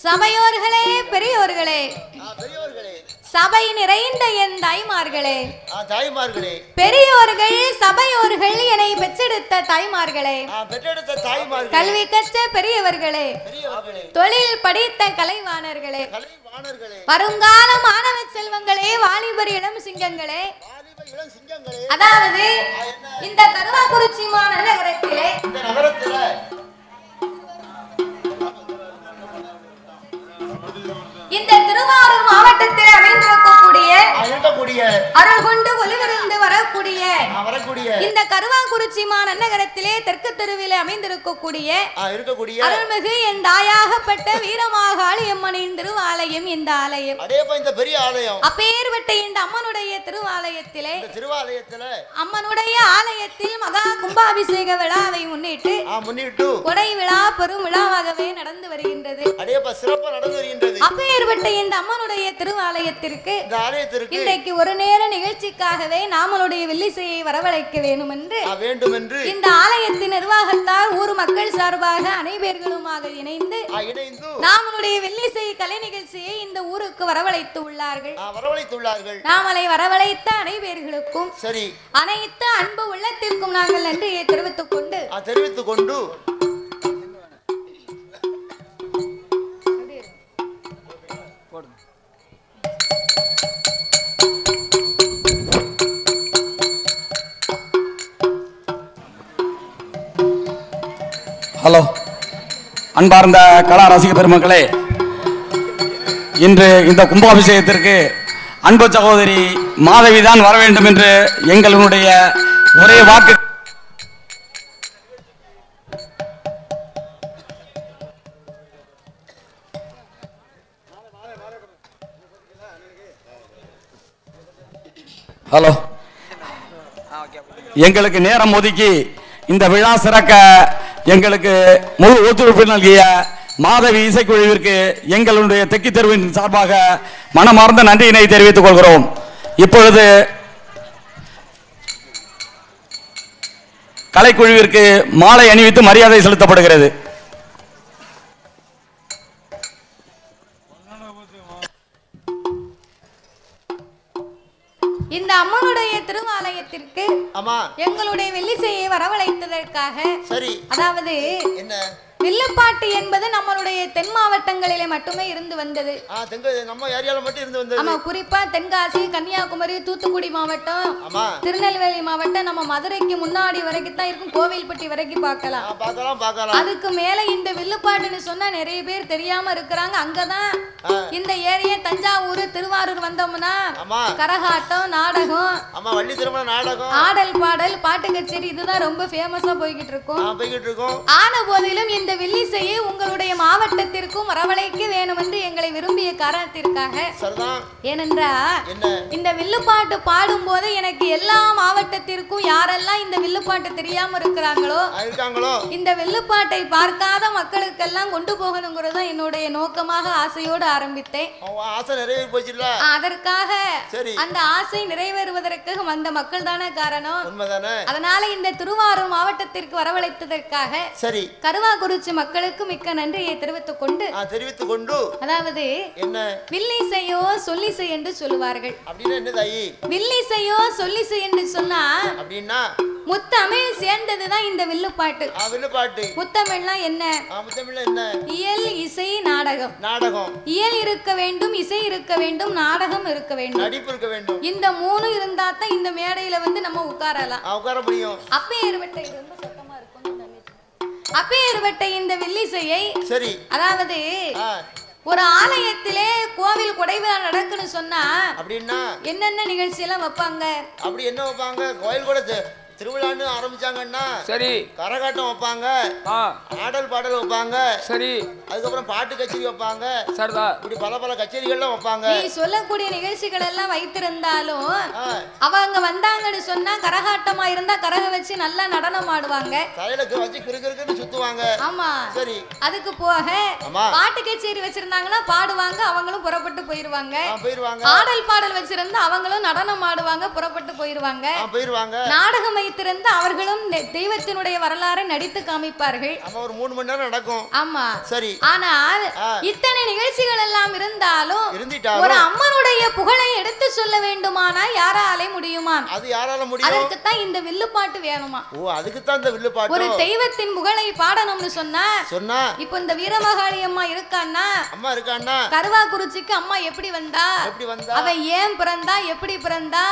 சபையோர்களே பெரியோர்களே சபை நிறைந்த என் தாய்மார்களே பெரியோர்கள் சபையோர்கள் என்னை பெற்றெடுத்த தாய்மார்களே கல்வி கற்ற பெரியவர்களே தொழில் படித்த கலைவாணர்களே வருங்கால மாணவ செல்வங்களே வாலிபர் இளம் சிங்கங்களே அதாவது இந்த கருவாக்குறிச்சி மாநகரத்திலே இந்த திருவாரூர் மாவட்டத்தில் அமைந்திருக்கக்கூடிய அருள் கொண்டு ஒளிவிருந்து வரக்கூடிய இந்த கருவாக்குறிச்சி மாநகரத்திலே தெற்கு தெருவில் அமைந்திருக்கக்கூடிய அருள்மிகு என் தாயாகப்பட்ட வீரமாகாளி அம்மனின் திருவாலயம் இந்த ஆலயம் அப்பேற்பட்ட இந்த அம்மனுடைய திருவாலயத்திலே அம்மனுடைய ஆலயத்தில் மகா கும்பாபிஷேக விழாவை முன்னிட்டு கொடை விழா பெரும் விழாவாகவே நடந்து வருகின்றது. அப்பேற்பட்ட இந்த அம்மனுடைய திருவாலயத்திற்கு இன்றைக்கு ஒரு நேர நிகழ்ச்சிக்காகவே நாமளுடைய வெள்ளிசையை வரவழைக்க வேண்டும் என்று இந்த ஆலயத்தின் நிர்வாகத்தார் ஊர் மக்கள் சார்பாக அனைவர்களுமாக இணைந்து நாமளுடைய வெள்ளிசை கலை நிகழ்ச்சியை இந்த ஊருக்கு வரவழைத்து உள்ளார்கள். நாமளை வரவழைத்த அனைவர்களுக்கும் அனைத்து அன்பு உள்ளத்திற்கும் நாங்கள் நன்றியை தெரிவித்துக் கொண்டு ஹலோ அன்பார்ந்த கலா ரசிக பெருமக்களே, இன்று இந்த கும்பாபிஷேகத்திற்கு அன்பு சகோதரி மாதவி தான் வர வேண்டும் என்று எங்களுடைய ஒரே வாக்கு. ஹலோ, எங்களுக்கு நேரம் ஒதுக்கி இந்த விழா சிறக்க எங்களுக்கு முழு ஒத்துழைப்பு நல்கிய மாதவி இசைக்குழுவிற்கு எங்களுடைய தெற்கு தெருவின் சார்பாக மனமார்ந்த நன்றியினை தெரிவித்துக் கொள்கிறோம். இப்பொழுது கலைக்குழுவிற்கு மாலை அணிவித்து மரியாதை செலுத்தப்படுகிறது. இந்த அம்மனுடைய திருவாலயத்திற்கு எங்களுடைய வெள்ளிசையை வரவழைத்ததற்காக அதாவது வில்லுப்பாட்டு என்பது நம்மளுடைய தென் மாவட்டங்களிலே மட்டுமே இருந்து வந்தது. நம்ம ஏரியால மட்டும் இருந்து வந்தது. ஆமா, குறிப்பா தென்காசி, கன்னியாகுமரி, தூத்துக்குடி மாவட்டம், திருநெல்வேலி மாவட்டம், நம்ம மதுரைக்கு முன்னாடி வரைக்கும் தான் இருக்கும், கோவில்பட்டி வரைக்கும் பார்க்கலாம். அதுக்கு மேல இந்த வில்லுப்பாட்டுன்னு சொன்னா நிறைய பேர் தெரியாம இருக்கிறாங்க. அங்கதான் இந்த ஏரியா தஞ்சாவூர், திருவாரூர் வந்தோம்னா கரகாட்டம், நாடகம், வள்ளி திருமண நாடகம், ஆடல் பாடல், பாட்டு கச்சேரி இதுதான் ரொம்ப ஃபேமஸா போய்கிட்டு இருக்கும். ஆன போதிலும் இந்த வில்லிசையை உங்களுடைய மாவட்டத்திற்கும் வரவழைக்க வேணும் என்று எங்களை விரும்பிய காரணத்திற்காக, ஏனென்றா இந்த வில்லுப்பாட்டு பாடும் போது எனக்கு எல்லா மாவட்டத்திற்கும் யாரெல்லாம் இந்த வில்லுப்பாட்டு தெரியாம இருக்கிறாங்களோ இந்த வில்லுப்பாட்டை பார்க்காத மக்களுக்கெல்லாம் கொண்டு போகணுங்கிறது என்னுடைய நோக்கமாக ஆசையோடு ஆரம்பித்தேன். அதற்காக அந்த ஆசை நிறைவேறுவதற்காக வந்த மக்கள் தானே காரணம். அதனால இந்த திருவாரூர் மாவட்டத்திற்கு வரவழைத்ததற்காக கருவாக்குறிச்சி மக்களுக்கு மிக்க நன்றியை தெரிவித்துக் கொண்டு அதாவது வில்லிசையோ சொல்லிசை என்று சொல்லுவார்கள். வில்லிசையோ சொல்லிசை என்று சொன்னா முத்தமிழ் சேர்ந்ததுதான் இந்த வில்லுப்பாட்டு. முத்தமிழ்னா என்ன? இயல், இசை, நாடகம். இயல் இருக்க வேண்டும், இசை இருக்க வேண்டும், நாடகம் இருக்க வேண்டும், நடிப்பு இருக்க வேண்டும். இந்த மூணு இருந்தா தான் இந்த மேடையில வந்து நம்ம உட்காரலாம். அப்பேற்பட்ட இந்த வில்லிசையை அதாவது ஒரு ஆலயத்திலே கோவில் கொடைவிழா நடக்குன்னு சொன்னா அப்படின்னா என்னென்ன நிகழ்ச்சி எல்லாம் வைப்பாங்க? அப்படி என்ன வைப்பாங்க? கோயில் கூட திருவிழான்னு ஆரம்பிச்சாங்கன்னா சரி, கரகாட்டம் வைப்பாங்க, ஆடல் பாடல் வைப்பாங்க, சரி, அதுக்கப்புறம் பாட்டு கச்சேரி வைப்பாங்க, சரிதா, இப்படி பல கச்சேரிகள்லாம் வைப்பாங்க. நீ சொல்லக்கூடிய நிகழ்ச்சிகள் எல்லாம் வைத்திருந்தாலும் அவங்க வந்தாங்கன்னு சொன்னா கரகாட்டமா இருந்தா கரக வச்சு நல்லா நடனம் ஆடுவாங்க, தலையில வச்சு கிறுகிறுன்னு சுத்துவாங்க. ஆமா, சரி. அதுக்கு போக பாட்டு கச்சேரி வச்சிருந்தாங்கன்னா பாடுவாங்க, அவங்களும் புறப்பட்டு போயிருவாங்க. ஆடல் பாடல் வச்சிருந்தா அவங்களும் நடனம் ஆடுவாங்க, புறப்பட்டு போயிருவாங்க. நாடகம் வைத்திருந்த அவர்களும் தெய்வத்தினுடைய வரலாறை நடித்து காமிப்பார்கள். ஒரு 3 மணி நேரம் நடக்கும். ஆமா, சரி. ஆனால் இத்தனை நிகழ்ச்சிகள் எல்லாம் இருந்தாலும் ஒரு அம்மனுடைய புகழை எடுத்து சொல்ல வேண்டுமானா யாராலே முடியுமா? அது யாரால முடியும்? அதற்கு தான் இந்த வில்லுப்பாட்டு வேணுமா? ஓ, அதுக்கு தான் இந்த வில்லுப்பாட்டு. ஒரு தெய்வத்தின் புகழை பாடணும்னு சொன்னா இப்போ இந்த வீரமகாளி அம்மா இருக்கான்னா, கருவாக்குறிச்சிக்கு அம்மா எப்படி வந்தா, அவ ஏன் பிறந்தா, எப்படி பிறந்தா,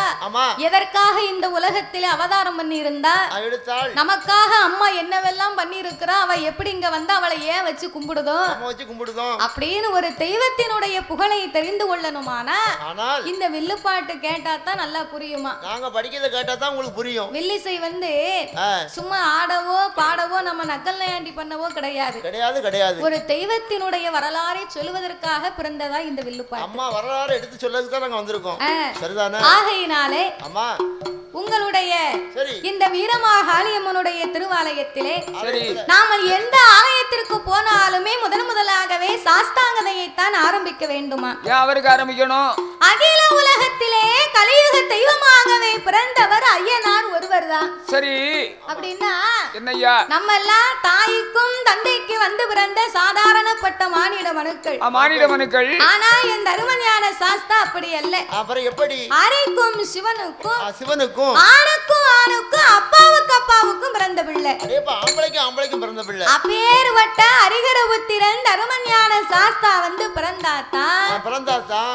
எதற்காக இந்த உலகத்திலே அவதாரம் பண்ணி இருந்தா, நமக்காக அம்மா என்னவெல்லாம் பண்ணி இருக்கிறா, அவ எப்படி இங்க வந்தா, அவளை ஏன் வச்சு கும்பிடுதோம் அப்படின்னு ஒரு தெய்வத்தினுடைய புகழை தெரிந்து கொள்ளணுமானா இந்த வில்லுப்பாட்டு கேட்டா தான் நல்லா புரியுமா? நாங்க படிக்கிறத கேட்டா தான் உங்களுக்கு புரியும். வில்லிசை வந்து சும்மா ஆடவோ பாடவோ நம்ம நக்கல் நயாண்டி பண்ணவோ கிடையாது. ஒரு தெய்வத்தினுடைய வரலாறை சொல்லுவதற்காக பிறந்ததா இந்த வில்லுப்பாட்டு. அம்மா வரலாறு எடுத்து சொல்லதுக்கு தான் நாங்க வந்திருக்கோம். சரிதானே? ஆகையினாலே அம்மா உங்களுடைய இந்த வீரமாகாளி அம்மனுடைய திருவாலயத்திலே நாம எந்த ஆலயத்திற்கு போனாலுமே முதலாகவே சாஸ்தாங்கதையைத்தான் ஆரம்பிக்க வேண்டுமா? அவருக்கு ஆரம்பிக்கணும். அகில உலகத்திலே கலியுக தெய்வமாகவே பிறந்தவர் ஐயனார் ஒருவர் தான். சரி, அப்படின்னா என்னய்யா? நம்ம எல்லாம் தாய்க்கும் தந்தைக்கு வந்து பிறந்த சாதாரணப்பட்ட மானிட மனுக்கள். ஆனா இந்த அருமஞான சாஸ்தா அப்படி அல்ல. அப்புறம் எப்படி? அரைக்கும் சிவனுக்கும் ஆணுக்கும் அப்பாவுக்கும் பிறந்த பிள்ளை. ஆம்பளைக்கும் பிறந்த பிள்ளை. அப்பேர்வட்ட ஹரிஹரபுத்திரன் தருமஞான சாஸ்தா வந்து பிறந்தாதான்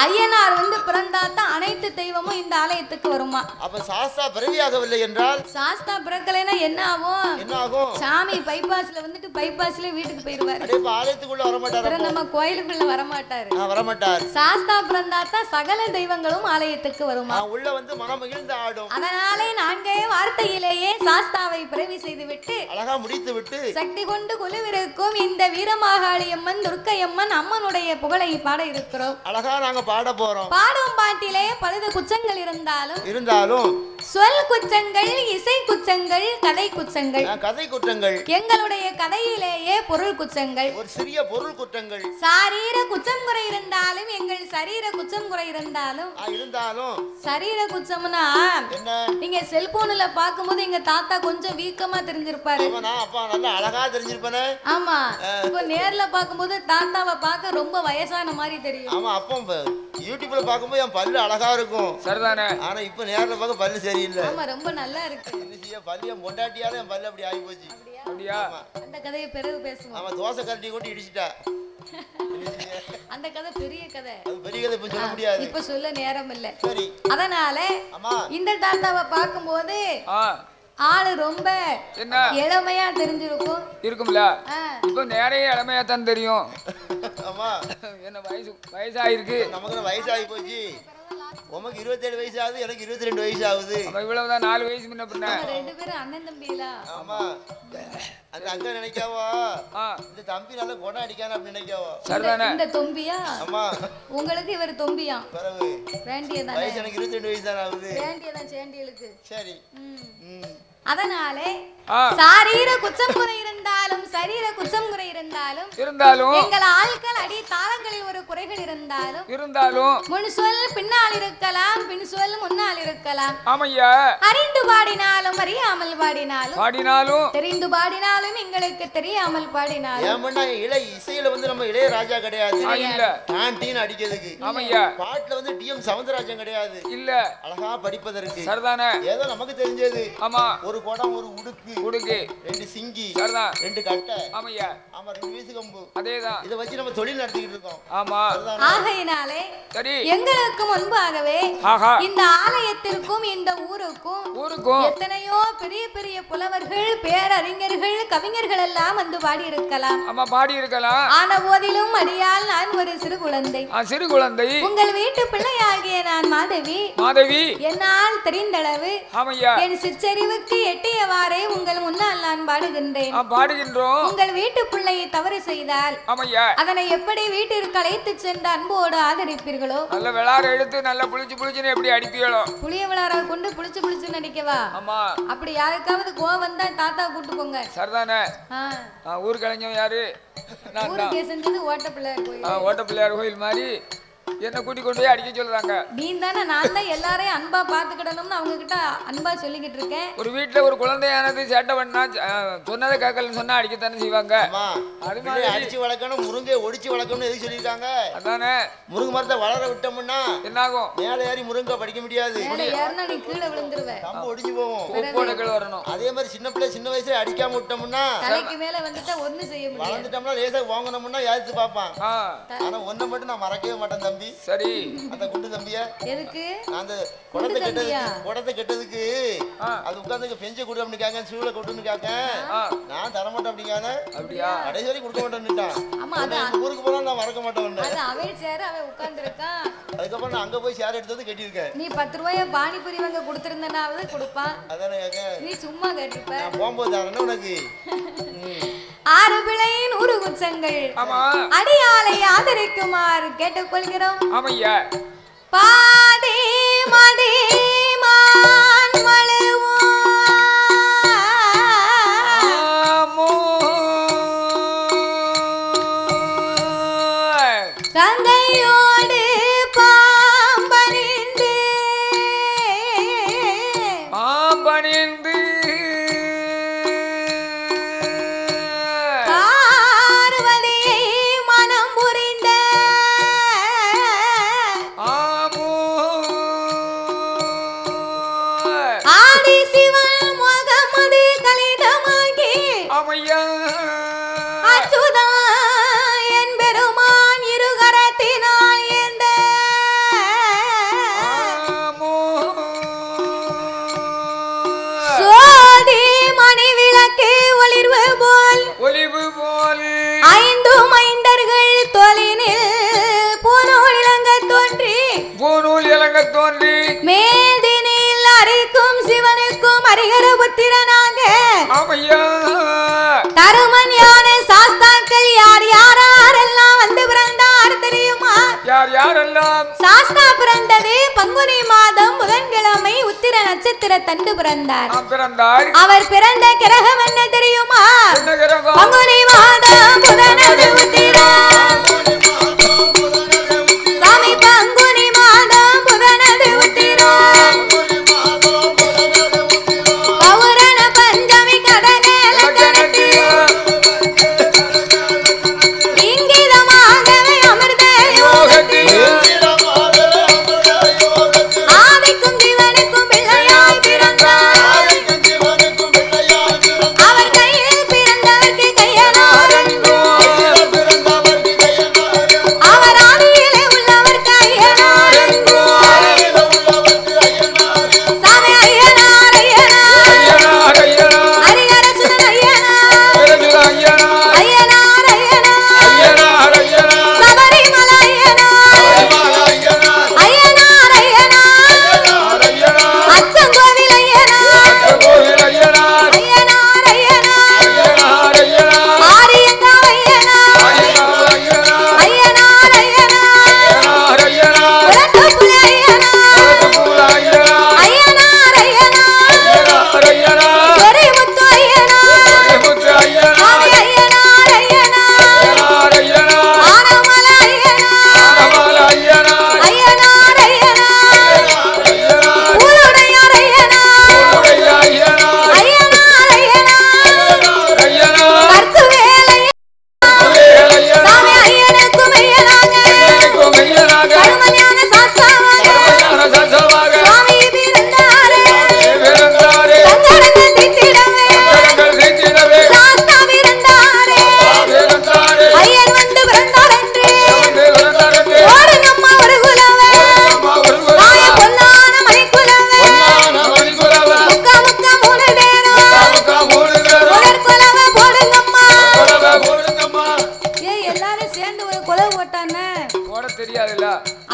ஐயனார் வந்து பிறந்தாதான் அனைத்து தெய்வமும் இந்த ஆலயத்துக்கு வருமா? அப்ப சாஸ்தா பிறவியாகவில்லை என்றால்? சாஸ்தா பிறக்கலைன்னா என்ன ஆகும்? சாமி பைபாஸ்ல வந்துட்டு பைபாஸ்ல வீட்டுக்கு போயிருவாரு. ஆலயத்துக்குள்ள வரமாட்டாரு, நம்ம கோயிலுக்குள்ள வரமாட்டாரு. சாஸ்தா பிறந்தாதான் சகல தெய்வங்களும் ஆலயத்துக்கு வருமா? உள்ள வந்து மனமகிழ்ந்து ஆடும். அதனாலே 4 வார்த்தையிலேயே சாஸ்தாவை பிறவி செய்து விட்டு அழகா முடித்து விட்டு சக்தி கொண்டு குழுவிருக்கும் இந்த வீரமாகாளி அம்மன், துர்க்கையம்மன் அம்மனுடைய புகழை பாட இருக்கிறோம். அழகா நாங்க பாட போறோம். பாடும் பாட்டிலே பலது குச்சங்கள் இருந்தாலும் சொல் குச்சங்கள், இசை குச்சங்கள், கதை குச்சங்கள், எங்களுடைய கதையிலேயே பொருள் குச்சங்கள், ஒரு சிறிய பொருள் குற்றங்கள். சாரீர குச்சம் குறை இருந்தாலும் எங்கள் சரீர குச்சம் குறை இருந்தாலும் சரீர குச்சம்னா நீங்க செல்போன்ல பாக்கும்போது எங்க தாத்தா கொஞ்சம் வீக்கமா தெரிஞ்சு தெரிஞ்சிருப்பாரு. அப்பா நல்லா அழகா தெரிஞ்சிருப்பானே. ஆமா, இப்போ நேர்ல பாக்கும்போது தாத்தாவை பார்க்க ரொம்ப வயசான மாதிரி தெரியும். ஆமா, அப்போ யூடியூப்ல பாக்கும்போது என் பல்லு அழகா இருக்கும். சரிதானே? ஆனா இப்போ நேர்ல பார்க்க பல்லு சரியில்லை. ஆமா, ரொம்ப நல்லா இருக்கு. பல்லு என் பொண்டாட்டியால என் பல்லு அப்படி ஆகி போச்சு. அப்படியா? அந்த கதையை பிறகு பேசுவோம். ஆமா, தோசை கரண்டி கொண்டு இடிச்சிட்டா. அந்த கதை பெரிய கதை. அது பெரிய கதை இப்ப சொல்ல முடியாது. இப்ப சொல்ல நேரம் இல்ல. சரி. அதனால இந்த தாத்தாவை பார்க்கும்போது ஆளு ரொம்ப இளமையா தெரிஞ்சிருக்கும். இருக்கும்ல? இப்போ நிறைய இளமையா தான் தெரியும். ஆமா, என்ன வயசாயிருக்கு. நமக்கு வயசாகி போச்சு. உமக்கு 27 வயசு ஆகுது, எனக்கு 22 வயசு ஆகுது. இவ்வளவுதான் 4 வயசு முன்ன பின்ன. ரெண்டு பேரும் அண்ணன் தம்பிகளா? ஆமா, அந்த அக்கா நினைக்காவோ இந்த தம்பி நல்ல குணம் அடிக்கான அப்படி நினைக்காவோ. சரிதானே? இந்த தொம்பியா? ஆமா, உங்களுக்கு இவர் தொம்பியா? பரவு வேண்டியதான். வயசு எனக்கு 22 வயசு தான் ஆகுது. வேண்டியதான் சேண்டிகளுக்கு. சரி. அதனாலே சாரீர குற்றம் குறை இருந்தாலும் சரீர குற்றம் குறை இருந்தாலும் எங்கள் ஆட்கள் அடி தாளங்களில் ஒரு குறைகள் இருந்தாலும் முன் சொல் பின்னால் இருக்கலாம், பின் சொல் முன்னால் இருக்கலாம். ஆமையா, அறிந்து பாடினாலும் அறியாமல் பாடினாலும் தெரிந்து பாடினாலும் எங்களுக்கு தெரியாமல் பாடினாலும் ஏமண்டா இசையில வந்து நம்ம இளையராஜா கிடையாது. இல்ல டான்டின் அடிக்கிறதுக்கு. ஆமையா, பாட்டுல வந்து டிஎம் சவுந்தரராஜன் கிடையாது. இல்ல அழகா படிப்பதற்கு. சரிதானே? ஏதோ நமக்கு தெரிஞ்சது. ஆமா, ஒரு குடம், ஒரு உடுக்கு, 2 சிங்கி, 2 கட்டை. ஆமையா, ஆமா, 2 வீசு கம்பு. அதேதான். இத வச்சு நம்ம தொழில் நடத்திட்டு இருக்கோம். ஆமா, ஆகையினாலே சரி, எங்களுக்கு முன்பாகவே இந்த ஆலயத்திற்கும் இந்த ஊருக்கும் எத்தனையோ பெரிய பெரிய புலவர்கள், பேரறிஞர்கள், கவிஞர்கள் எல்லாம் வந்து பாடி இருக்கலாம். ஆமா, பாடி இருக்கலாம். ஆன போதிலும் அடியால் நான் ஒரு சிறு குழந்தை. உங்கள் வீட்டு பிள்ளையாகிய நான் மாதவி என்னால் தெரிந்தளவு என் சிற்றறிவுக்கு எட்டியவாறே உங்கள் முன்னால் நான் பாடுகின்றோம். உங்கள் வீட்டு பிள்ளையை தவறு செய்தால் அதனை எப்படி வீட்டிற்கு அழைத்து சென்று அன்போடு ஆதரிப்பீர்களோ, நல்ல விளாட எடுத்து நல்ல புளிச்சு எப்படி அடிப்பீங்களோ, புளிய விளாட கொண்டு புளிச்சு நடிக்கவா? ஆமா, அப்படி யாருக்காவது கோவம் வந்தா தாத்தா கூட்டு போங்க. சரிதானே? ஊர் கலைஞர் யாரு? ஊருக்கு செஞ்சது ஓட்டப்பிள்ளையார் கோயில் மாதிரி என்ன கூட்டி கொண்டு போய் அடிக்க சொல்றாங்க. நீ தானே? நான் தான் எல்லாரையும் அன்பா பாத்துக்கிடணும்னு அவங்க கிட்ட அன்பா சொல்லிக்கிட்டு இருக்கேன். ஒரு வீட்டுல ஒரு குழந்தையானது சேட்டை பண்ணா சொன்னதை கேட்கலன்னு சொன்னா அடிக்கத்தானே செய்வாங்க. அது மாதிரி அடிச்சு வளர்க்கணும், முருங்கை ஒடிச்சு வளர்க்கணும்னு எதுக்கு சொல்லியிருக்காங்க? அதானே, முருங்கை மரத்தை வளர விட்டோம்னா என்ன ஆகும்? மேலே ஏறி முருங்கை படிக்க முடியாது. ஏறினா நீ கீழே விழுந்துருவே, கம்பு ஒடிஞ்சு போகும். கீழே வரணும். அதே மாதிரி சின்ன பிள்ளை சின்ன வயசுல அடிக்காம விட்டோம்னா தலைக்கு மேல வந்துட்டா ஒண்ணு செய்ய முடியாது. வளர்ந்துட்டோம்னா லேசா வாங்கணும்னா யாருக்கு பாப்பான். ஆனா ஒன்ன மட்டும் நான் மறக்கவே மாட்டேன் தம்பி. சரி, அந்த குண்டு தம்பியா எதுக்கு? அந்த குடத்தை கெட்டதுக்கு அது உட்கார்ந்து பெஞ்ச குடு அப்படி கேங்க, சூளை கொட்டுன்னு கேட்க நான் தர மாட்டேன் அப்படிங்கான. அப்படியா? கடைசி வரைக்கும் கொடுக்க மாட்டேன்னுட்டான். ஆமா, அதான் ஊருக்கு போனா நான் மறக்க மாட்டேன். அது அவன் சேர் அவன் உட்கார்ந்துருக்கான். அதுக்கப்புறம் நான் அங்க போய் சேர் எடுத்து கட்டியிருக்கேன். நீ 10 ரூபாய பானிபூரி வாங்க கொடுத்திருந்தனாவது கொடுப்பான். அதானே கேட்க, நீ சும்மா கேட்டிருப்ப. நான் போகும்போது தானே உனக்கு 6 பிழை 100 குற்றங்கள் அடியாலை ஆதரிக்குமாறு கேட்டுக்கொள்கிறோம். ஆமையா, பாதே மதே மான் மழுவோ கங்கையோடு பாம்பணிந்து பார்வதியை மனம் புரிந்த ஆதி சிவன் முகமது கலிதமாகி அச்சுதா என் பெருமான் இருகரத்தினால் எந்த சோதி மணி விளக்கு ஒளிர்வு போல் 5 மைந்தர்கள் தோளினில் பூநூல் இளங்க தோன்றி மேதினில் அரிக்கும் சிவனுக்கும் அரிகர புத்திரனாக தருமன் யான சாஸ்தாக்கள் யாரெல்லாம் வந்து பிறந்தார் தெரியுமா? யாரெல்லாம்? சாஸ்தா பிறந்தது பங்குனி மாதம் புதன்கிழமை உத்திர நட்சத்திர தண்டு பிறந்தார். அவர் பிறந்த கிரகம் என்ன தெரியுமா? பங்குனி மாதம் புதனது உத்திரம். சாமி பங்குனி மாதம் புதனது உத்திரம். பௌரண பஞ்சமி கடகே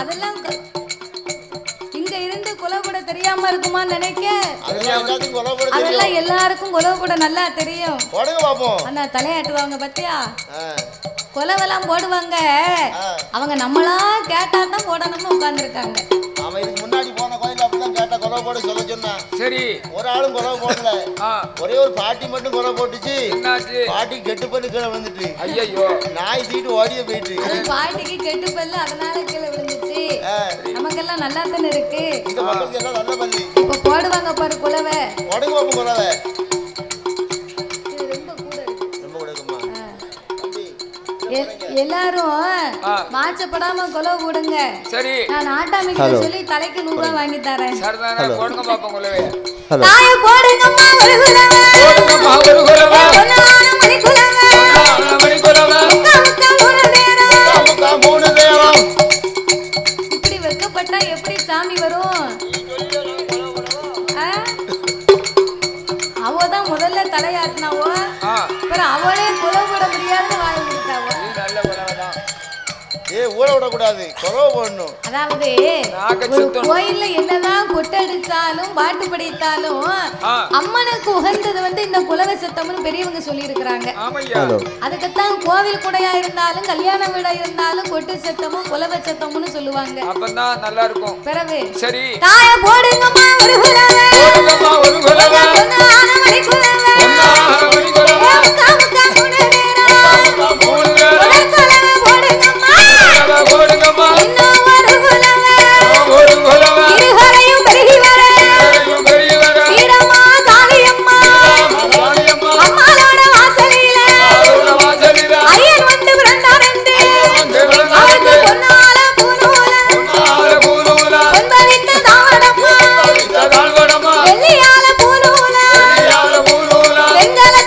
அதெல்லாம் இங்க இருந்து கொலவுட தெரியாம இருக்குமா நினைக்க அதெல்லாம் எல்லாருக்கும் கொலவுட நல்லா தெரியும். அண்ணா தலையாட்டுவாங்க பத்தியா கொலவெல்லாம் போடுவாங்க. அவங்க நம்மளா கேட்டா தான் போடணும்னு உட்கார்ந்துருக்காங்க. அவன் இதுக்கு முன்னாடி போன கோயில அப்படிதான் கேட்டா கொலை போட சொல்ல சொன்னான். சரி ஒரு ஆளும் கொலை போடல. ஒரே ஒரு பாட்டி மட்டும் கொலை போட்டுச்சு. பாட்டி கெட்டு பல்லு கீழே விழுந்துட்டு. ஐயோ நாய் தீட்டு ஓடிய போயிட்டு. பாட்டிக்கு கெட்டு பல்லு அதனால கீழே விழுந்துச்சு. நமக்கெல்லாம் நல்லா தானே இருக்கு. இந்த மக்களுக்கு எல்லாம் நல்ல பல்லு. இப்ப போடுவாங்க பாரு கொலவை. போடுங்க கொலவை. எல்லாரும் மாச்சப்படாம கொலை போடுங்க. சரி நான் ஆட்டாமிக்கு சொல்லி தலைக்கு 100 ரூபாய் வாங்கி தரேன். சரிதானே போடுங்க பாப்போம் கொலவே. தாய போடுங்கம்மா ஒரு கொலவை. போடுங்கம்மா ஒரு கொலவை. பொன்னான மணி கொலவை. பொன்னான மணி கொலவை. முக்கா மூணு நேரம். இப்படி வெக்கப்பட்டா எப்படி சாமி வரும்? அவதான் முதல்ல தலையாட்டினாவோ அப்புறம் அவளே கொலை போட முடியாதுன்னு வாங்கி கொடுத்தாவோ. ஊழ விடக்கூடாது கொலை போடணும். அதாவது ஒரு கோயில்ல என்னதான் கொட்டடிச்சாலும் பாட்டு படித்தாலும் அம்மனுக்கு உகந்தது வந்து இந்த குலவை சத்தம்னு பெரியவங்க சொல்லி இருக்கிறாங்க. அதுக்குத்தான் கோவில் கூடையா இருந்தாலும் கல்யாண வீடா இருந்தாலும் கொட்டு சத்தமும் குலவை சத்தம்னு சொல்லுவாங்க. அப்பதான் நல்லா இருக்கும். பிறகு சரி தாய போடுங்கம்மா ஒரு குலவை. போடுங்கம்மா ஒரு குலவை. பொன்னான மணி குலவை. பொன்னான மணி குலவை. முக்கா மூணு நேரம். மூணு நேரம். போடுங்கம்மா இன்னும் ஒரு குலவை. ஒரு குலவை. இருகரையும் பெருகி வர. இருகரையும் பெருகி வர. இடமா காளியம்மா. காளியம்மா. அம்மாளோட வாசலில. அம்மாளோட வாசலில. ஐயன் வந்து பிறந்தாரண்டு. அவருக்கு பொன்னால பூநூல. பொன்னால பூநூல. பொன்பவித்த தாவடம்மா. பொன்பவித்த தாவடம்மா. வெள்ளியால பூநூல. வெள்ளியால பூநூல. வெங்கல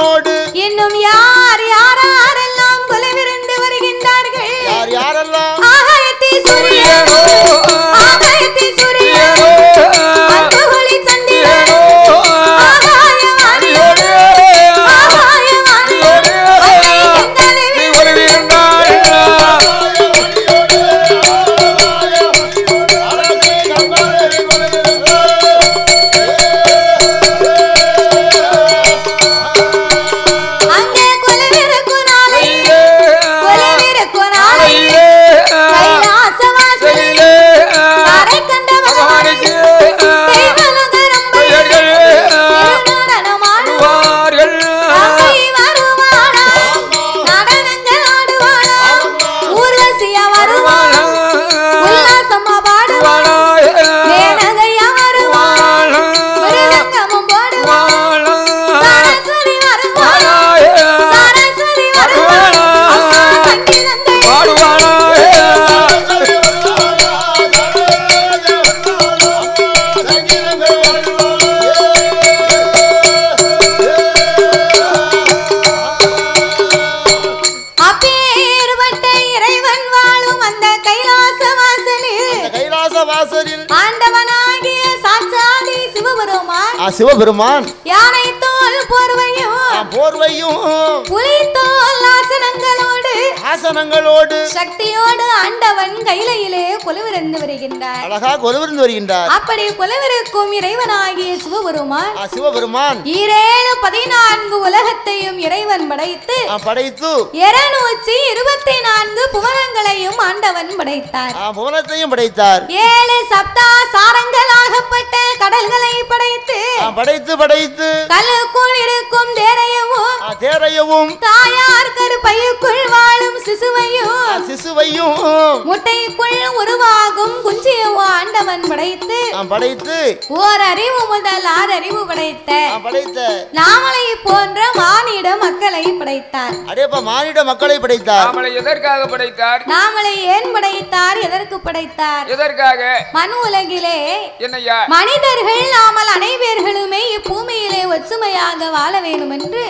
ஆசனங்களோடு இன்னும் யாரெல்லாம் குலவிருந்து வருகின்றார்கள் யாரெல்லாம் ஆகாயத்தை சூரியனோ ஆகாயத்தை சூரியனோ அந்தொளி சந்திரனோ ஆகாயவாணியோடு ஆகாயவாணியோடு நீ வருகின்றாய் அங்கே குலவிருக்கும் நாளையிலே குலவிருக்கும் நாளையிலே கைலாசவாசலிலே கரை கண்ட பகவானுக்கு தெய்வலோகரம்பையர்கள் திருநடனமாடுவார்கள் அங்கே வருவாளா நடனங்கள் ஆடுவாளா ஊர்வசியா வருவாளா உல்லாசமா பாடுவாளா மேனகையா வருவாளா மிருதங்கமும் போடுவாளா சரஸ்வதி வருவாளா சரஸ்வதி வருவாளா சங்கீதங்கள் பாடுவாளா அப்பேற்பட்ட இறைவன் வாழும் அந்த கைலாச வாசலில் கைலாச வாசலில் ஆண்டவனாகிய சாட்சாதி சிவபெருமான் சிவபெருமான் யானை தோல் போர்வையும் புலி தோல் ஆசனங்களோடு சக்தியோடு ஆண்டவன் கையிலே கொலுவிருந்து வருகின்றார். அழகா கொலுவிருந்து வருகின்றார். அப்படி கொலுவிருக்கும் இறைவனாகிய சிவபெருமான் 14 உலகத்தையும் இறைவன் படைத்து 224 புவனங்களையும் ஆண்டவன் படைத்தார். புவனத்தையும் படைத்தார். 7 சப்தா சாரங்களாகப்பட்ட கடல்களை படைத்து கல்லுக்குள் இருக்கும் தேரையவும் தாயார் கருப்பையுக்குள் வாழும் சிசுவையும் முட்டைக்குள் உருவாகும் குஞ்சியவும் ஆண்டவன் படைத்து ஓர் அறிவு முதல் 6 அறிவு படைத்த நாமளை போன்ற மானிட மக்களை படைத்தார். மானிட மக்களை படைத்தார். நாமளை எதற்காக படைத்தார்? நாமளை ஏன் படைத்தார்? எதற்கு படைத்தார்? எதற்காக? மனு உலகிலே என்னையா மனிதர்கள் நாமல் அனைவர்களுமே இப்பூமியிலே ஒற்றுமையாக வாழ வேண்டும் என்று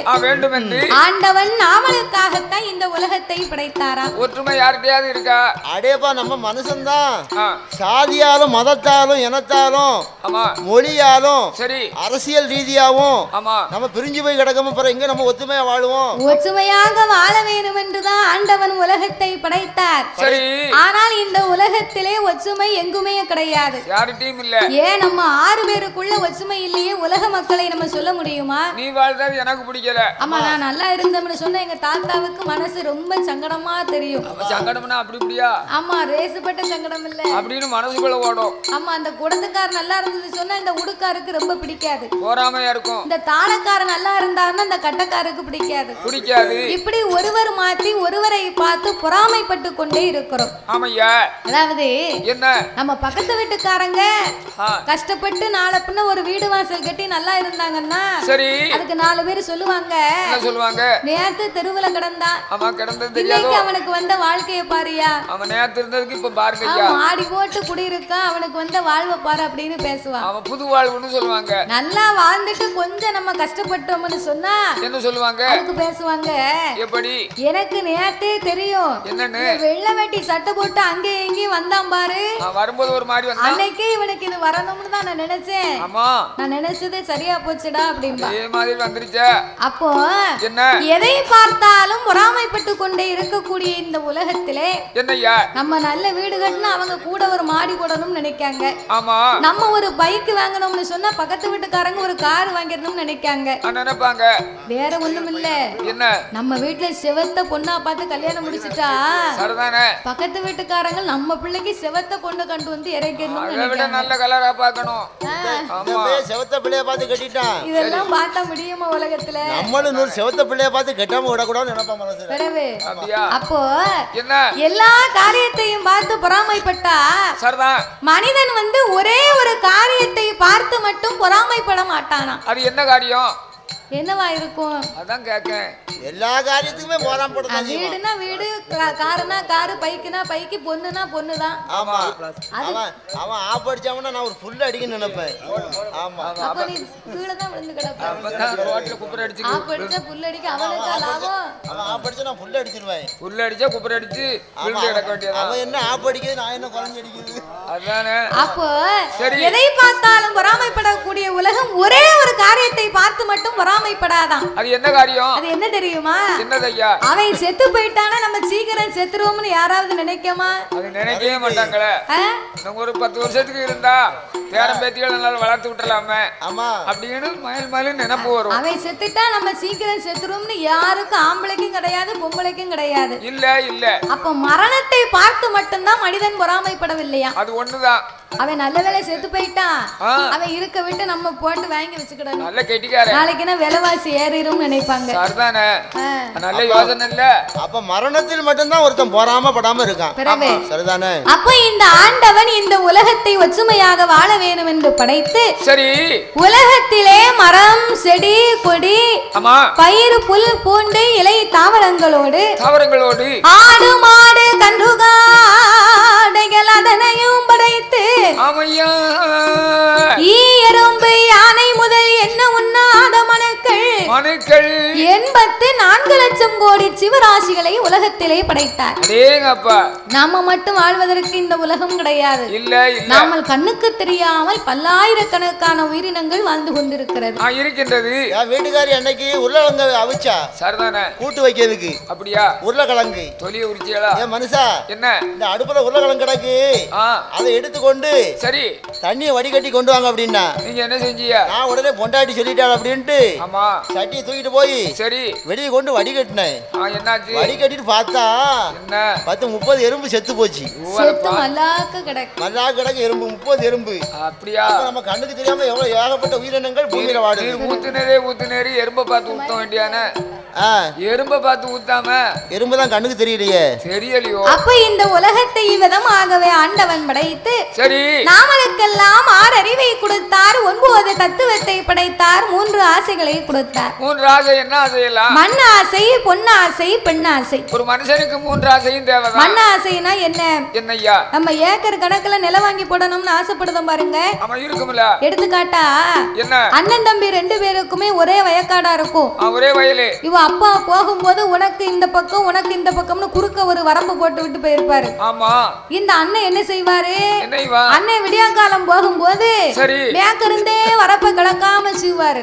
ஆண்டவன் நாமளுக்காகத்தான் இந்த உலகத்தை படைத்தாரா. ஒற்றுமை யார்கிட்டயாவது இருக்கா? அடேப்பா நம்ம மனுஷன்தான் சாதியாலும் மதத்தாலும் இனத்தாலும் மொழியாலும் சரி அரசியல் ரீதியாவும் நம்ம பிரிஞ்சு போய் கிடக்காம எங்க நம்ம ஒற்றுமையா வாழுவோம். ஒற்றுமையாக வாழ வேண்டும் என்றுதான் ஆண்டவன் உலகத்தை படைத்தார். சரி ஆனால் இந்த உலகத்திலே ஒற்றுமை எங்குமே கிடையாது. யார்கிட்டயும் இல்ல. ஏன் நம்ம 6 பேருக்குள்ள ஒற்றுமை இல்லையே உலக மக்களை நம்ம சொல்ல முடியுமா? நீ வாழ்றது எனக்கு பிடிக்கல. ஆமா நான் நல்லா இருந்தேன்னு சொன்னா எங்க தாத்தாவுக்கு மனசு ரொம்ப சங்கடமா தெரியும். சங்கடம்னா அப்படி இப்படியா? ஆமா ரேசுப்பட்ட சங்கடம் இல்ல அப்படின்னு மனசுக்குள்ள ஓடும். ஆமா அந்த குடத்துக்கார் நல்லா இருந்தது சொன்னா இந்த உடுக்காருக்கு ரொம்ப பிடிக்காது, போராமையா இருக்கும். இந்த தாளக்காரர் நல்லா இருந்தாருன்னா இந்த கட்டக்காருக்கு பிடிக்காது. இப்படி ஒருவர் மாத்தி ஒருவரை பார்த்து பொறாமைப்பட்டு கொண்டே இருக்கிறோம். ஆமையா அதாவது என்ன நம்ம பக்கத்து வீட்டுக்காரங்க கஷ்டப்பட்டு நாளை பின்ன ஒரு வீடு வாசல் கட்டி நல்லா இருந்தாங்கன்னா சரி அதுக்கு 4 பேர் சொல்லுவாங்க நேத்து தெருவுல கிடந்தான். ஆமா கிடந்தது இன்னைக்கு அவனுக்கு வந்த வாழ்க்கையை பாரியா. அவன் நேத்து இருந்ததுக்கு இப்ப பாருங்கய்யா ஆடி போட்டு குடியிருக்கான் அவனுக்கு வந்த வாழ்வை பாரு அப்படின்னு பேசுவான். அவன் புது வாழ்வுன்னு சொல்லுவாங்க. நல்லா வாழ்ந்துட்டு கொஞ்சம் நம்ம கஷ்டப்பட்டோம்னு சொன்னா என்ன சொல்லுவாங்க? அதுக்கு பேசுவாங்க எப்படி எனக்கு நேத்தே தெரியும் என்னன்னு வெள்ளை வெட்டி சட்டை போட்டு அங்கே எங்கேயும் வந்தான் பாரு வரும்போது ஒரு மாதிரி வந்தான். அன்னைக்கு இவனுக்கு இது வரணும்னு தான் நான் நினைச்சேன். ஆமா நான் நினைச்சது சரியா போச்சுடா அப்படின்பா. இதே மாதிரி வந்துருச்சே. அப்போ என்ன எதை பார்த்தாலும் பொறாமைப்பட்டு கொண்டே இருக்கக்கூடிய இந்த உலகத்திலே என்னய்யா நம்ம நல்ல வீடு கட்டினா அவங்க கூட ஒரு மாடி போடணும்னு நினைக்காங்க. ஆமா நம்ம ஒரு பைக் வாங்கணும்னு சொன்னா பக்கத்து வீட்டுக்காரங்க ஒரு கார் வாங்கிடணும்னு நினைக்காங்க. நினைப்பாங்க. வேற ஒண்ணும் இல்ல. என்ன நம்ம வீட்டுல செவத்த பொண்ணா பார்த்து கல்யாணம் முடிச்சிட்டா சரிதானே பக்கத்து வீட்டுக்காரங்க நம்ம பிள்ளைக்கு செவத்த பொண்ணு கண்டு வந்து இறக்கணும். நல்ல கலரா பார்க்கணும். செவத்த பிள்ளைய பார்த்து கட்டிட்டான். இதெல்லாம் பார்த்தா முடியுமா உலகத்துல? நம்மளும் செவத்த பிள்ளைய பார்த்து கட்டாம விடக்கூடாதுன்னு நினைப்பா மனசுல. அப்போ என்ன எல்லா காரியத்தையும் பார்த்து பொறாமைப்பட்டா சரிதான். மனிதன் வந்து ஒரே ஒரு காரியத்தை பார்த்து மட்டும் பொறாமைப்பட மாட்டானா. அது என்ன காரியம்? என்னவா இருக்கும்? அதான் கேக்கேன். எல்லா காரியத்துக்குமே போராமப்படுதான். வீடுனா வீடு, காருனா காரு, பைக்குனா பைக்கு, பொண்ணுனா பொண்ணுதான். ஆமா அவன் ஆப் அடிச்சாமனா நான் ஒரு புல் அடிக்க நினைப்பேன். ஆமா அப்ப நீ கீழே தான் விழுந்து கிடப்ப. ரோட்ல குப்புற அடிச்சு ஆப் அடிச்சா புல் அடிக்க அவனுக்கு லாபம். அவன் ஆப் அடிச்சா நான் புல் அடிச்சிருவேன். புல் அடிச்சா குப்புற அடிச்சு விழுந்து கிடக்க வேண்டியது. அவன் என்ன ஆப் அடிக்குது, நான் என்ன குழந்தை அடிக்குது? அதானே. அப்போ எதை பார்த்தாலும் பொறாமைப்படக்கூடிய உலகம் ஒரே ஒரு காரியத்தை பார்த்து மட்டும் பொறாமைப்படாதான். அது என்ன காரியம்? அது என்ன தெரியுமா? என்னதையா? அவன் செத்து போயிட்டானா நம்ம சீக்கிரம் செத்துருவோம்னு யாராவது நினைக்கமா? அது நினைக்கவே மாட்டாங்களே. நம்ம ஒரு 10 வருஷத்துக்கு இருந்தா பேரம் பேத்திகள் நல்லா வளர்த்து விட்டுலாமே. ஆமா அப்படின்னு மயில் நினைப்பு வரும். அவன் செத்துட்டா நம்ம சீக்கிரம் செத்துருவோம்னு யாருக்கும் ஆம்பளைக்கும் கிடையாது, பொம்பளைக்கும் கிடையாது. இல்ல அப்ப மரணத்தை பார்த்து மட்டும்தான் மனிதன் பொறாமைப்படவில்லையா? அது ஒண்ணுதான். அவன் நல்ல வேலை செத்து போயிட்டான், அவன் இருக்க விட்டு நம்ம போட்டு வாங்கி வச்சுக்கிடணும். நல்ல கெட்டிக்காரன். நாளைக்குன்னா விலைவாசி ஏறிடும் நினைப்பாங்க. சரிதானே, நல்ல யோசனை இல்ல. அப்ப மரணத்தில் மட்டும்தான் ஒருத்தன் பொறாமப்படாம இருக்கான். சரிதானே. அப்ப இந்த ஆண்டவன் இந்த உலகத்தை ஒற்றுமையாக வாழ வேண்டும் என்று படைத்து, சரி உலகத்திலே மரம், செடி, கொடி, பயிர், புல், பூண்டு, இலை, தாவரங்களோடு ஆடு, மாடு, கன்றுகாடைகள் அதனையும் படைத்து எறும்பு, யானை முதல் என்ன உண்ணாத மனுக்கள் 84 லட்சம் கோடி சிவராசிகளை உலகத்திலே படைத்தார். நாம மட்டும் வாழ்வதற்கு இந்த உலகம் கிடையாது. நாம கண்ணுக்கு தெரியாமல் பல்லாயிரக்கணக்கான உயிரினங்கள் வாழ்ந்து கொண்டிருக்கிறது. வீட்டுக்காரி அன்னைக்கு உருளைக்கிழங்கு அவிச்சா கூட்டு வைக்கிறதுக்கு. அப்படியா? உருளைக்கிழங்கு தொலிய உரிச்சியலா? மனுஷா என்ன இந்த அடுப்புல உருளைக்கிழங்கு கிடக்கு, அதை எடுத்துக்கொண்டு சரி தண்ணியை வடிகட்டி கொண்டு வாங்க அப்படின்னா நீங்க என்ன செஞ்சீங்க? நான் உடனே பொண்டாட்டி சொல்லிட்டாள் அப்படின்ட்டு சட்டியை தூக்கிட்டு போய் சரி வெளியே கொண்டு வடிகட்டினேன். என்னாச்சு? வடிகட்டிட்டு பார்த்தா என்ன 10-30 எறும்பு செத்து போச்சு. மல்லாக்க கிடக்கு எறும்பு, 30 எறும்பு. அப்படியா? நம்ம கண்ணுக்கு தெரியாம எவ்வளவு ஏகப்பட்ட உயிரினங்கள் பூமியில வாடுது. ஊத்துனேரி எறும்பை பார்த்து ஊத்த வேண்டியான எறும்பை பார்த்து ஊத்தாம எறும்பு தான் கண்ணுக்கு தெரியலையே. தெரியலையோ? அப்ப இந்த உலகத்தை விதமாகவே ஆண்டவன் படைத்து சரி நாமளுக்கெல்லாம் 6 அறிவை கொடுத்தார், 9 தத்துவத்தை படைத்தார், 3 ஆசைகளை கொடுத்தார். 3 ஆசை என்ன ஆசையெல்லாம்? மண் ஆசை, பொன்னாசை, பெண்ணாசை. ஒரு மனுஷனுக்கு 3 ஆசையும் தேவைதான். மண் ஆசைனா என்ன? என்னய்யா? நம்ம ஏக்கர் கணக்குல நிலம் வாங்கி போடணும்னு ஆசைப்படுதோம் பாருங்க. ஆமா இருக்கும்ல. எடுத்துக்காட்டா என்ன அண்ணன் தம்பி 2 பேருக்குமே ஒரே வயக்காடா இருக்கும். ஒரே வயலு. இவ அப்பா போகும்போது உனக்கு இந்த பக்கம் உனக்கு இந்த பக்கம்னு குறுக்க ஒரு வரப்பு போட்டு விட்டு போயிருப்பாரு. ஆமா. இந்த அண்ணன் என்ன செய்வாரு? அண்ணன் விடியாக்காலம் போகும்போது சரி மேற்கிருந்தே வரப்ப கிழக்காம சீவாரு.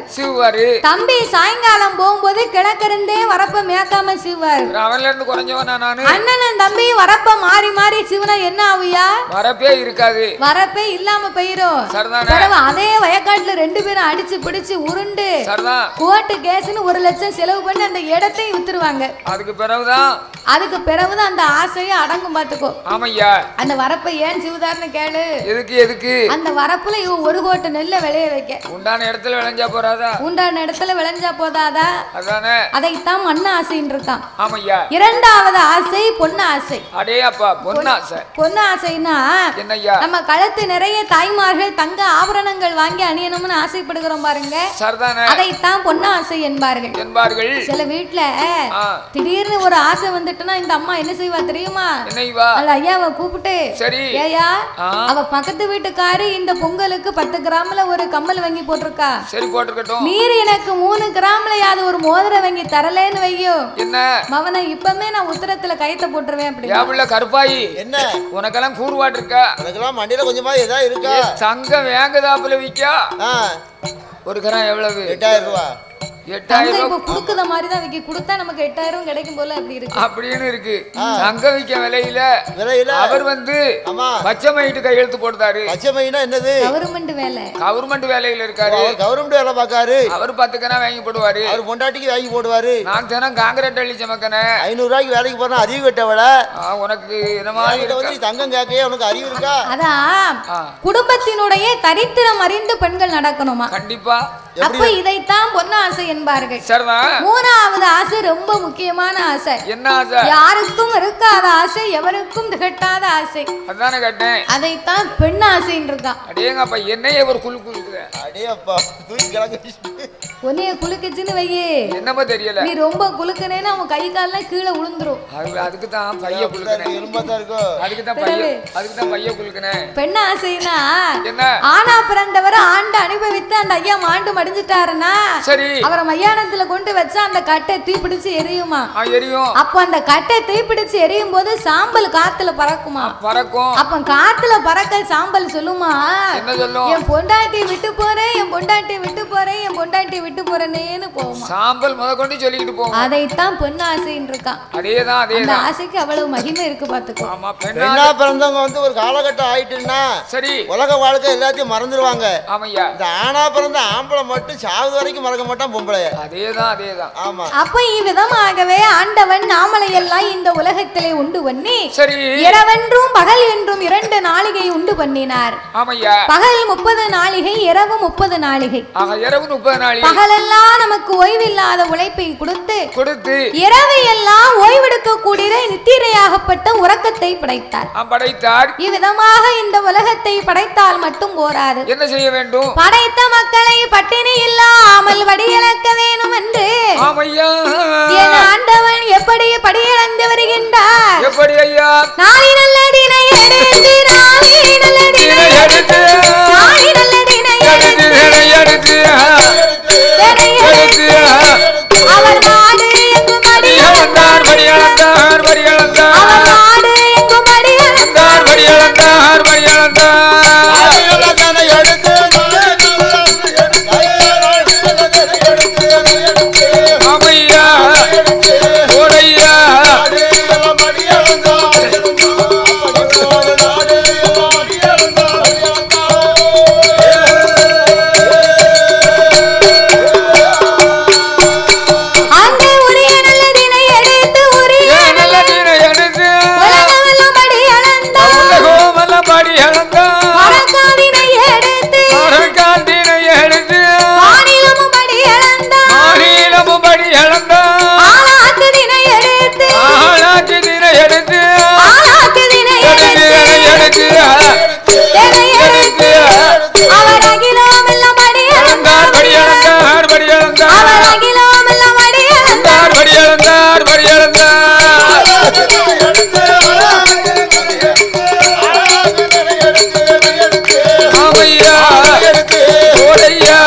தம்பி சாயங்காலம் போகும்போது கிழக்கிருந்தே வரப்ப மேற்காம சீவாரு. அவன்ல இருந்து குறைஞ்சவனா நானு? அண்ணன் தம்பி வரப்ப மாறி மாறி சீவனா என்ன ஆகுயா? வரப்பே இருக்காது. வரப்பே இல்லாம போயிரும். சரிதானே. அதே வயக்காட்டுல 2 பேரும் அடிச்சு பிடிச்சு உருண்டு சரிதான் கோர்ட்டு கேஸ்னு 1 லட்சம் செலவு பண்ணி அந்த இடத்தையும் வித்துருவாங்க. அதுக்கு பிறகுதான் அந்த ஆசையை அடங்கும் பாத்துக்கோ. ஆமையா. அந்த வரப்பை ஏன் சிவதார்னு கேளு. எதுக்கு அந்த வரப்புல இவ 1 கோட்டை நெல்லை விளைய வைக்க உண்டான இடத்துல விளைஞ்சா போதாதா? அதானே. அதைத்தான் மண்ண ஆசைன்னு இருக்கான். ஆமையா. 2வது ஆசை பொண்ணு ஆசை. அடே அப்பா பொண்ணு ஆசைன்னா என்னய்யா? நம்ம கழுத்து நிறைய தாய்மார்கள் தங்க ஆபரணங்கள் வாங்கி அணியணும்னு ஆசைப்படுகிறோம் பாருங்க. சரிதானே. அதைத்தான் பொண்ணு ஆசை என்பார்கள். சில வீட்டுல திடீர்னு ஒரு ஆசை வந்துட்டுனா இந்த அம்மா என்ன செய்வா தெரியுமா? ஐயாவை கூப்பிட்டு சரி ஏயா அவ பக்கத்து வீட்டுக்காரி இந்த பொங்கலுக்கு 10 கிராம்ல ஒரு கம்மல் வாங்கி போட்டிருக்கா. சரி போட்டுக்கட்டும். நீர் எனக்கு 3 கிராம்லயாவது ஒரு மோதிரம் வாங்கி தரலேன்னு வையோ என்ன மவனை இப்பமே நான் உத்தரத்துல கைத்த போட்டுருவேன். அப்படி யாவுல கருப்பாயி என்ன உனக்கெல்லாம் கூறுவாட்டு இருக்கா? உனக்கெல்லாம் மண்டியில கொஞ்சமா ஏதா இருக்கா? சங்கம் வேங்கதாப்புல விக்கா. 1 கிராம் எவ்வளவு? 8000 ரூபாய். 8000 குடுக்குற மாதிரி தான் விக்கி. கொடுத்தா நமக்கு 8000 கிடைக்கும் போல அப்படி இருக்கு. அப்படின்னு இருக்கு. சங்க விக்க விலையில அவர் வந்து பச்சை மைட்டு கையெழுத்து போட்டாரு. பச்சை மைனா என்னது? கவர்மெண்ட் வேலையில இருக்காரு. கவர்மெண்ட் வேலை பாக்காரு. அவர் 10 கிராம் வாங்கி போடுவாரு. அவர் பொண்டாட்டிக்கு வாங்கி போடுவாரு. நான் தினம் காங்கிரீட் அள்ளி சமக்கனே 500 ரூபாய்க்கு வேலைக்கு போறேன். அறிவு கட்டவள உனக்கு என்ன மாதிரி தங்கம் கேக்கையே உனக்கு அறிவு இருக்கா? அதான் குடும்பத்தினுடைய தரித்திரம் அறிந்து பெண்கள் நடக்கணுமா? கண்டிப்பா. அப்ப இதைத்தான் பொண்ணு ஆசை என்பார்கள். 3வது ஆசை ரொம்ப முக்கியமான ஆசை. என்ன ஆசை? யாருக்கும் இருக்காத ஆசை, எவருக்கும் திகட்டாத ஆசை. அதானே கேட்டேன். அதைத்தான் பெண் ஆசைன்னு இருக்கான். அடேங்கப்பா என்னையே ஒரு குலுக்குற. அடேப்பா தூக்கி கிளம்பி உன்னைய குலுக்குச்சுன்னு வையே என்னமோ தெரியல நீ ரொம்ப குலுக்குனேன்னா அவன் கை கால்லாம் கீழே விழுந்துரும். அதுக்கு தான் பைய குலுக்குனேன். அதுக்கு தான் பைய குலுக்குனேன். பெண் ஆசைனா என்ன ஆனா பிறந்தவர் ஆண்டு அனுபவித்து அந்த ஐயா மாண்டு மடிஞ்சிட்டாருன்னா சரி அவரை மையானத்துல கொண்டு வச்சா அந்த கட்டை தீப்பிடிச்சு எரியுமா? எரியும். அப்ப அந்த கட்டை தீப்பிடிச்சு எரியும் போது சாம்பல் காத்துல பறக்குமா? பறக்கும். அப்ப காத்துல பறக்க சாம்பல் சொல்லுமா? என்ன சொல்லும்? என் பொண்டாட்டி விட்டு போறேன், என் பொண்டாட்டி விட்டு போறேன், என் பொண்டாட்டி விட்டு போறேன்னு போகுமா? சாம்பல் முத கொண்டு சொல்லிட்டு போகும். அதைத்தான் பெண் ஆசைன்னு இருக்கான். அதேதான் அந்த ஆசைக்கு அவ்வளவு மகிமை இருக்கு பாத்துக்கோ. ஆமா பெண்ணா பிறந்தவங்க வந்து ஒரு காலகட்டம் ஆயிட்டுன்னா சரி உலக வாழ்க்கை எல்லாத்தையும் மறந்துடுவாங்க. ஆமையா இந்த ஆனா பிறந்த ஆம்பளை மட்டும் சாவு வரைக்கும் மறக்க மாட்டான் பொம்பளை. அதேதான் ஆமா. அப்ப இவ்விதமாகவே ஆண்டவன் நாமலை எல்லாம் இந்த உலகத்திலே உண்டு பண்ணி சரி இரவென்றும் பகல் என்றும் 2 நாளிகை உண்டு பண்ணினார். ஆமையா பகல் 30 நாளிகை, இரவு 30 நாளிகை. இரவு 30 நாளிகை. பகலெல்லாம் நமக்கு ஓய்வில்லாத உழைப்பை கொடுத்து இரவு எல்லாம் ஓய்வெடுக்க கூடிய நித்திரையாகப்பட்ட உறக்கத்தை படைத்தார். இவ்விதமாக இந்த உலகத்தை படைத்தால் மட்டும் போராது. என்ன செய்ய வேண்டும்? படைத்த மக்களை பட்டினி இல்லாமல் வடியிழக்க வேணும் என்று என் ஆண்டவன் எப்படி படியிழந்து வருகின்றார்? எப்படி ஐயா? நாளை நல்லடினை எடுத்து நாளை நல்லடினை எடுத்து நாளை நல்லடினை எடுத்து அவர் நாடு எங்கும் படியளந்தார் படியளந்தார் படியளந்தார் அவர் நாடு எங்கும் படியளந்தார் படியளந்தார் படியளந்தார் எடுத்து ஆமையா ஓடையா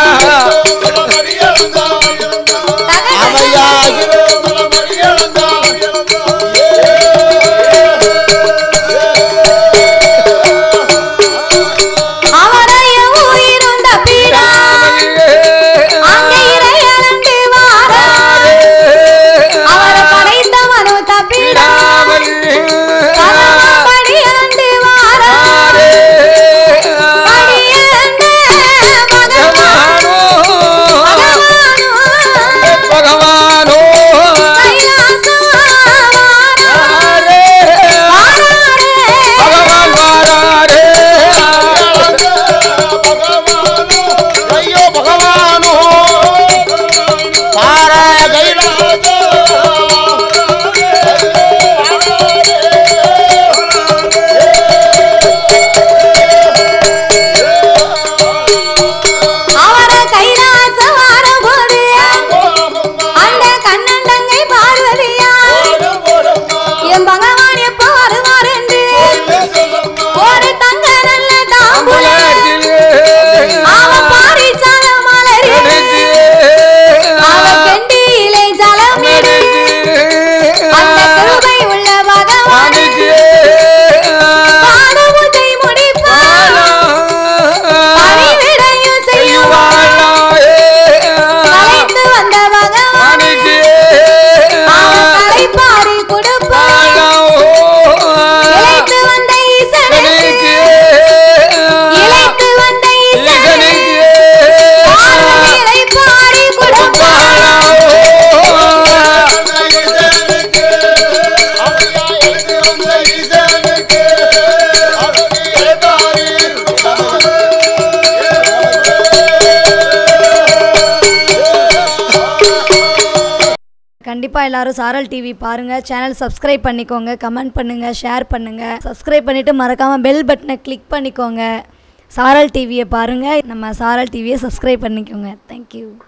கண்டிப்பாக எல்லாரும் சாரல் டிவி பாருங்கள். சேனல் சப்ஸ்கிரைப் பண்ணிக்கோங்க, கமெண்ட் பண்ணுங்கள், ஷேர் பண்ணுங்கள். சப்ஸ்கிரைப் பண்ணிவிட்டு மறக்காமல் பெல் பட்டனை கிளிக் பண்ணிக்கோங்க. சாரல் டிவியை பாருங்கள், நம்ம சாரல் டிவியை சப்ஸ்கிரைப் பண்ணிக்கோங்க. தேங்க்யூ.